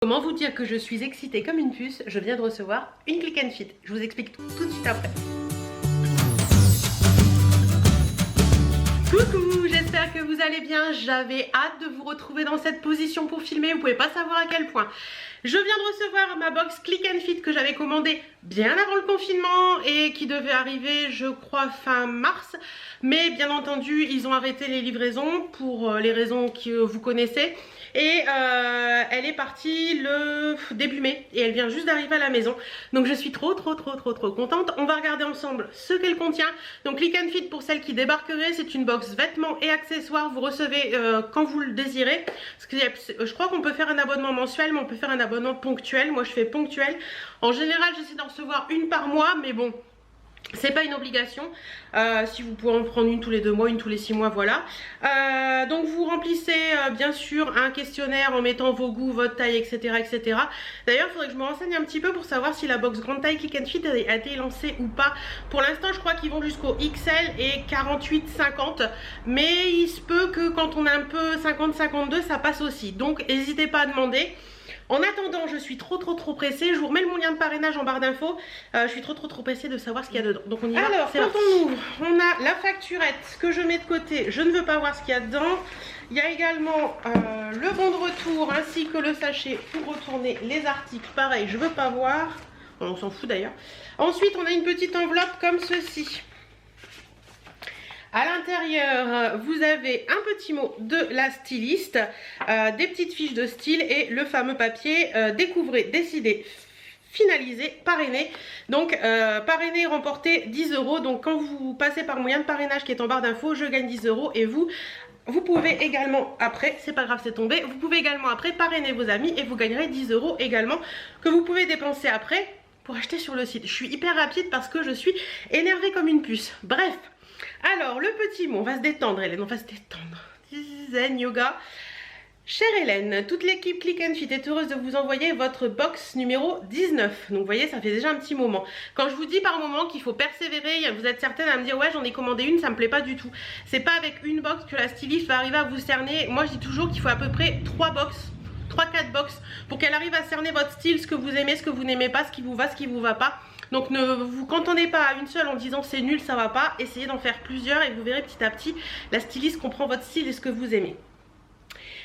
Comment vous dire que je suis excitée comme une puce? Je viens de recevoir une Click and Fit. Je vous explique tout de suite après. Coucou, j'espère que vous allez bien. J'avais hâte de vous retrouver dans cette position pour filmer. Vous pouvez pas savoir à quel point. Je viens de recevoir ma box Click and Fit que j'avais commandée bien avant le confinement et qui devait arriver, je crois, fin mars. Mais bien entendu, ils ont arrêté les livraisons pour les raisons que vous connaissez. Et elle est partie le début mai et elle vient juste d'arriver à la maison. Donc je suis trop contente. On va regarder ensemble ce qu'elle contient. Donc Click and Fit, pour celles qui débarqueraient, c'est une box vêtements et accessoires. Vous recevez quand vous le désirez. Parce que je crois qu'on peut faire un abonnement mensuel, mais on peut faire un abonnement ponctuel. Moi je fais ponctuel. En général j'essaie d'en recevoir une par mois, mais bon, c'est pas une obligation. Si vous pouvez en prendre une tous les 2 mois, une tous les 6 mois, voilà. Donc vous remplissez bien sûr un questionnaire en mettant vos goûts, votre taille, etc. etc. D'ailleurs il faudrait que je me renseigne un petit peu pour savoir si la box grande taille Click and Fit a été lancée ou pas. Pour l'instant je crois qu'ils vont jusqu'au XL et 48-50, mais il se peut que quand on a un peu 50-52 ça passe aussi. Donc n'hésitez pas à demander. En attendant, je suis trop pressée. Je vous remets mon lien de parrainage en barre d'infos. Je suis trop pressée de savoir ce qu'il y a dedans. Donc on y va. Alors, quand on ouvre, on a la facturette que je mets de côté. Je ne veux pas voir ce qu'il y a dedans. Il y a également le bon de retour ainsi que le sachet pour retourner les articles. Pareil, je ne veux pas voir. On s'en fout d'ailleurs. Ensuite, on a une petite enveloppe comme ceci. À l'intérieur, vous avez un petit mot de la styliste, des petites fiches de style et le fameux papier découvrez, décidez, finalisé, parrainé. Donc parrainé, remporté 10 €. Donc quand vous passez par moyen de parrainage qui est en barre d'infos, je gagne 10 € et vous pouvez également après, c'est pas grave c'est tombé, vous pouvez également après parrainer vos amis et vous gagnerez 10 € également que vous pouvez dépenser après pour acheter sur le site. Je suis hyper rapide parce que je suis énervée comme une puce. Bref. Alors, le petit mot, on va se détendre Hélène, on va se détendre. Zen yoga. Chère Hélène, toute l'équipe Click and Fit est heureuse de vous envoyer votre box numéro 19. Donc vous voyez, ça fait déjà un petit moment. Quand je vous dis par moment qu'il faut persévérer, vous êtes certaine à me dire ouais j'en ai commandé une, ça me plaît pas du tout. C'est pas avec une box que la styliste va arriver à vous cerner. Moi je dis toujours qu'il faut à peu près 3-4 box pour qu'elle arrive à cerner votre style, ce que vous aimez, ce que vous n'aimez pas, ce qui vous va, ce qui vous va pas. Donc ne vous cantonnez pas à une seule en disant c'est nul, ça va pas. Essayez d'en faire plusieurs et vous verrez petit à petit, la styliste comprend votre style et ce que vous aimez.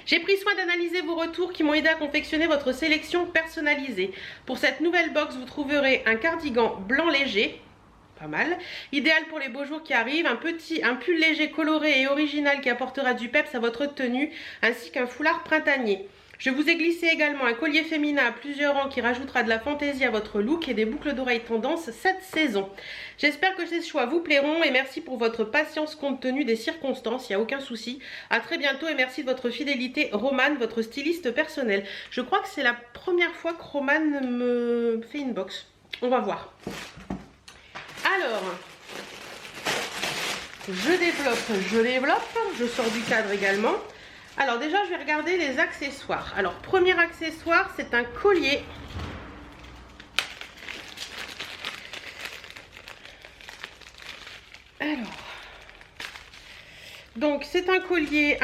J'ai pris soin d'analyser vos retours qui m'ont aidé à confectionner votre sélection personnalisée. Pour cette nouvelle box, vous trouverez un cardigan blanc léger, pas mal, idéal pour les beaux jours qui arrivent, un pull léger coloré et original qui apportera du peps à votre tenue, ainsi qu'un foulard printanier. Je vous ai glissé également un collier féminin à plusieurs rangs qui rajoutera de la fantaisie à votre look et des boucles d'oreilles tendance cette saison. J'espère que ces choix vous plairont et merci pour votre patience compte tenu des circonstances, il n'y a aucun souci. A très bientôt et merci de votre fidélité, Romane, votre styliste personnel. Je crois que c'est la première fois que Romane me fait une box. On va voir. Alors, je développe, je sors du cadre également. Alors déjà je vais regarder les accessoires. Alors premier accessoire, c'est un collier. Alors, donc c'est un collier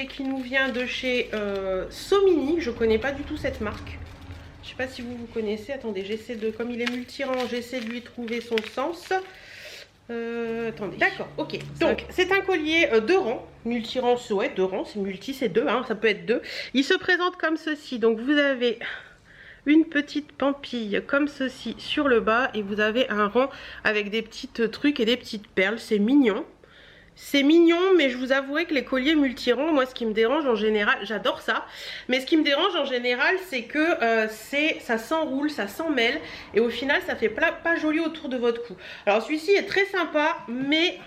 qui nous vient de chez Somini. Je connais pas du tout cette marque. Je sais pas si vous connaissez. Attendez, j'essaie de, comme il est multi-rang, j'essaie de lui trouver son sens. Attendez, d'accord, ok. Donc c'est un collier 2 rangs, multi-rang, ouais, 2 rangs, c'est multi, c'est 2, hein, ça peut être 2. Il se présente comme ceci, donc vous avez une petite pampille comme ceci sur le bas et vous avez un rang avec des petits trucs et des petites perles, c'est mignon. C'est mignon, mais je vous avouerai que les colliers multi-rangs, moi ce qui me dérange en général, j'adore ça, mais ce qui me dérange en général c'est que ça s'enroule, ça s'emmêle et au final ça fait pas joli autour de votre cou. Alors celui-ci est très sympa, mais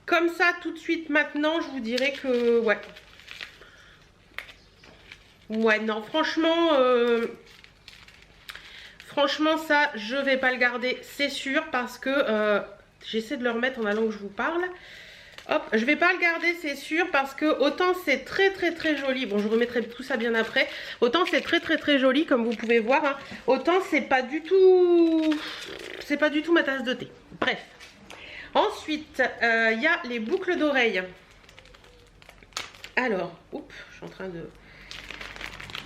comme ça tout de suite maintenant je vous dirais que ouais. Ouais non franchement ça je vais pas le garder c'est sûr parce que j'essaie de le remettre en allant que je vous parle. Hop, je vais pas le garder c'est sûr parce que autant c'est très joli. Bon je remettrai tout ça bien après. Autant c'est très joli comme vous pouvez voir. Hein. Autant c'est pas du tout ma tasse de thé. Bref. Ensuite il y a les boucles d'oreilles. Alors, oups, je suis en train de...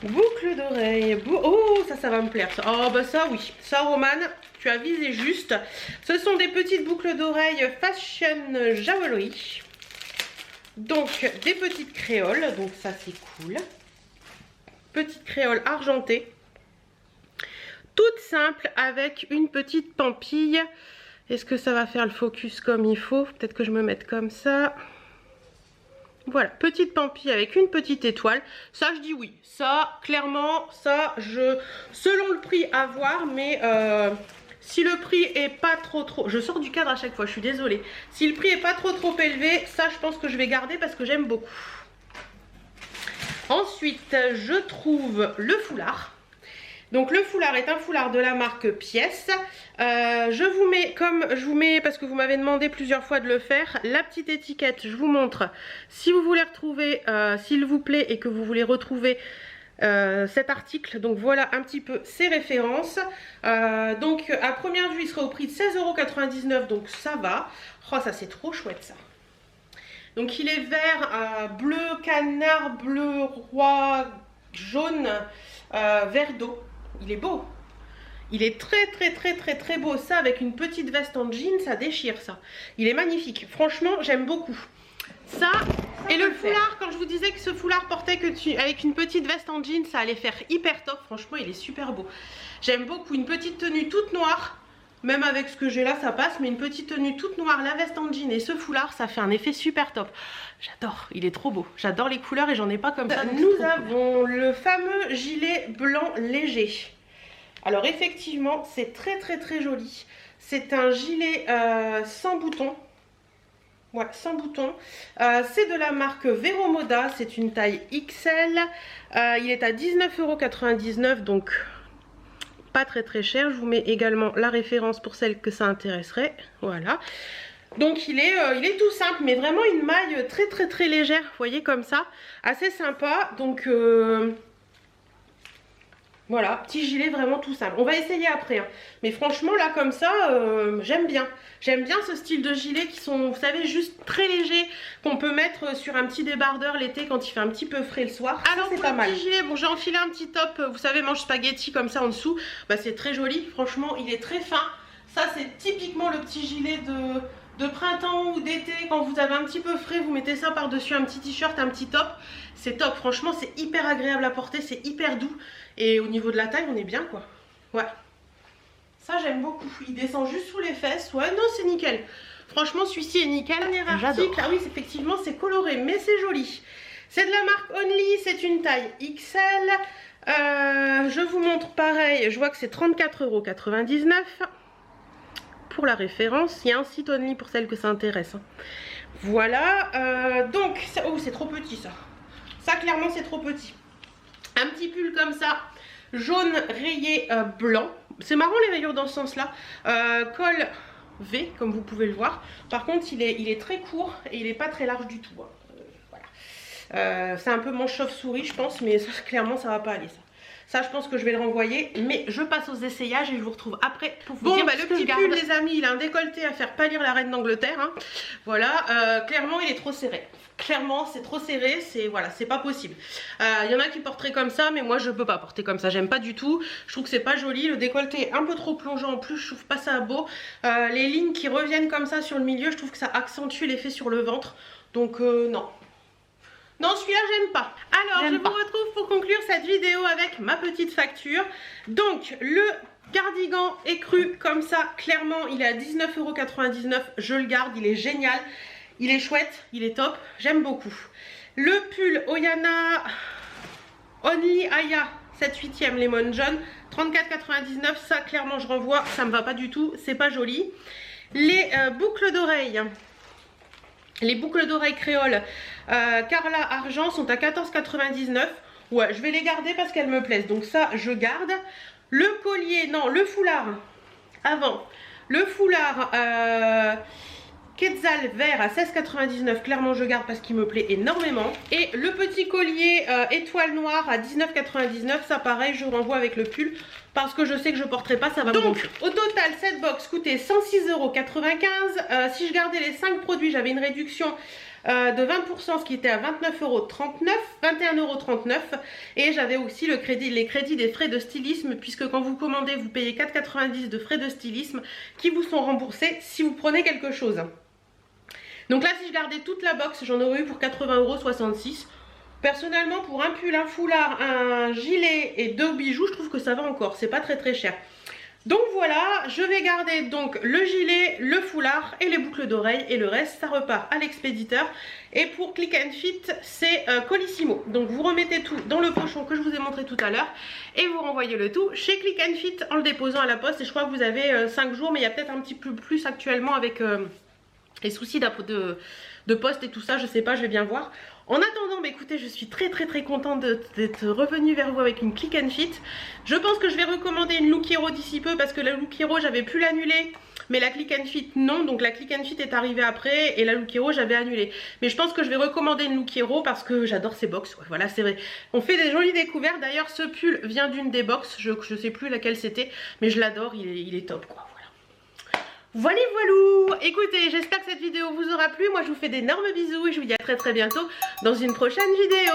Boucle d'oreille. Oh, ça va me plaire. Ça. Oh, bah ça, oui. Ça, Romane, tu as visé juste. Ce sont des petites boucles d'oreilles Fashion Jewelry. Donc, des petites créoles. Donc, ça, c'est cool. Petite créole argentée. Toute simple avec une petite pampille. Est-ce que ça va faire le focus comme il faut? Peut-être que je me mette comme ça. Voilà, petite pampille avec une petite étoile. Ça, je dis oui. Ça, clairement, ça, selon le prix à voir, mais si le prix est pas trop... Je sors du cadre à chaque fois, je suis désolée. Si le prix est pas trop élevé, ça, je pense que je vais garder parce que j'aime beaucoup. Ensuite, je trouve le foulard. Donc le foulard est un foulard de la marque Pièce. Je vous mets, parce que vous m'avez demandé plusieurs fois de le faire, la petite étiquette, je vous montre. Si vous voulez retrouver, s'il vous plaît, et que vous voulez retrouver cet article, donc voilà un petit peu ses références. Donc à première vue, il sera au prix de 16,99 €, donc ça va. Oh, ça c'est trop chouette ça. Donc il est vert, bleu canard, bleu roi, jaune, vert d'eau. Il est beau. Il est très beau. Ça avec une petite veste en jean, ça déchire ça. Il est magnifique. Franchement, j'aime beaucoup. Ça et le foulard, quand je vous disais que ce foulard portait avec une petite veste en jean, ça allait faire hyper top. Franchement, il est super beau. J'aime beaucoup. Une petite tenue toute noire. Même avec ce que j'ai là, ça passe. Mais une petite tenue toute noire, la veste en jean et ce foulard, ça fait un effet super top. J'adore. Il est trop beau. J'adore les couleurs et j'en ai pas comme ça. Nous avons le fameux gilet blanc léger. Alors effectivement, c'est très joli. C'est un gilet sans boutons. Ouais, sans boutons. C'est de la marque Vero Moda. C'est une taille XL. Il est à 19,99 €. Donc pas très cher. Je vous mets également la référence pour celles que ça intéresserait. Voilà. Donc il est tout simple, mais vraiment une maille très légère. Vous voyez comme ça. Assez sympa. Donc voilà, petit gilet vraiment tout simple. On va essayer après. Hein. Mais franchement, là, comme ça, j'aime bien. J'aime bien ce style de gilet qui sont, vous savez, juste très légers. Qu'on peut mettre sur un petit débardeur l'été quand il fait un petit peu frais le soir. Alors, c'est pas mal. Petit gilet, bon, j'ai enfilé un petit top, vous savez, manche spaghetti comme ça en dessous. Bah, c'est très joli. Franchement, il est très fin. Ça, c'est typiquement le petit gilet de printemps ou d'été. Quand vous avez un petit peu frais, vous mettez ça par-dessus un petit t-shirt, un petit top. C'est top. Franchement, c'est hyper agréable à porter. C'est hyper doux. Et au niveau de la taille, on est bien quoi. Ouais. Ça, j'aime beaucoup. Il descend juste sous les fesses. Ouais, non, c'est nickel. Franchement, celui-ci est nickel. Dernier article. Ah oui, effectivement, c'est coloré, mais c'est joli. C'est de la marque Only. C'est une taille XL. Je vous montre pareil. Je vois que c'est 34,99 € pour la référence. Il y a un site Only pour celles que ça intéresse. Hein. Voilà. Donc, oh, c'est trop petit ça. Ça, clairement, c'est trop petit. Un petit pull comme ça, jaune rayé blanc. C'est marrant les rayures dans ce sens-là. Col V, comme vous pouvez le voir. Par contre, il est très court et il n'est pas très large du tout. Hein. Voilà. C'est un peu manche chauve-souris, je pense, mais ça, clairement, ça va pas aller ça. Ça, je pense que je vais le renvoyer, mais je passe aux essayages et je vous retrouve après pour vous dire bah, le petit pull, les amis, il a un décolleté à faire pâlir la reine d'Angleterre. Hein. Voilà, clairement, il est trop serré. Clairement, c'est trop serré, voilà, c'est pas possible. Il y en a qui porteraient comme ça, mais moi, je peux pas porter comme ça. J'aime pas du tout. Je trouve que c'est pas joli. Le décolleté est un peu trop plongeant en plus. Je trouve pas ça beau. Les lignes qui reviennent comme ça sur le milieu, je trouve que ça accentue l'effet sur le ventre. Donc, non. Non, celui-là, j'aime pas. Alors, je vous retrouve pour conclure cette vidéo avec ma petite facture. Donc, le cardigan écru comme ça, clairement, il est à 19,99 €. Je le garde, il est génial. Il est chouette, il est top. J'aime beaucoup. Le pull Oyana Only Aya 7/8e Lemon Jaune, 34,99 €. Ça, clairement, je renvoie. Ça me va pas du tout. C'est pas joli. Les boucles d'oreilles. Les boucles d'oreilles créole Carla Argent sont à 14,99 €. Ouais, je vais les garder parce qu'elles me plaisent. Donc ça, je garde. Le collier, non, le foulard. Avant. Le foulard Quetzal vert à 16,99 €. Clairement, je garde parce qu'il me plaît énormément. Et le petit collier étoile noire à 19,99 €. Ça, pareil, je renvoie avec le pull. Parce que je sais que je porterai pas, ça va me gonfler. Au total, cette box coûtait 106,95 €. Si je gardais les 5 produits, j'avais une réduction de 20%, ce qui était à 29,39 €, 21,39 €. Et j'avais aussi les crédits des frais de stylisme, puisque quand vous commandez, vous payez 4,90 € de frais de stylisme qui vous sont remboursés si vous prenez quelque chose. Donc là, si je gardais toute la box, j'en aurais eu pour 80,66 €. Personnellement, pour un pull, un foulard, un gilet et 2 bijoux, je trouve que ça va encore, c'est pas très cher. Donc voilà, je vais garder donc le gilet, le foulard et les boucles d'oreilles, et le reste ça repart à l'expéditeur. Et pour Click and Fit, c'est Colissimo. Donc vous remettez tout dans le pochon que je vous ai montré tout à l'heure et vous renvoyez le tout chez Click and Fit en le déposant à la poste. Et je crois que vous avez 5 jours, mais il y a peut-être un petit peu plus actuellement avec les soucis de poste et tout ça, je sais pas, je vais bien voir. En attendant, bah écoutez, je suis très contente d'être revenue vers vous avec une Click and Fit. Je pense que je vais recommander une Look Hero d'ici peu, parce que la Look Hero j'avais pu l'annuler, mais la Click and Fit non. Donc la Click and Fit est arrivée après et la Look Hero j'avais annulé. Mais je pense que je vais recommander une Look Hero parce que j'adore ces box. Ouais, voilà, c'est vrai. On fait des jolies découvertes. D'ailleurs, ce pull vient d'une des box, je sais plus laquelle c'était, mais je l'adore, il est top quoi. Voilà voilou. Écoutez, j'espère que cette vidéo vous aura plu. Moi je vous fais d'énormes bisous et je vous dis à très bientôt dans une prochaine vidéo.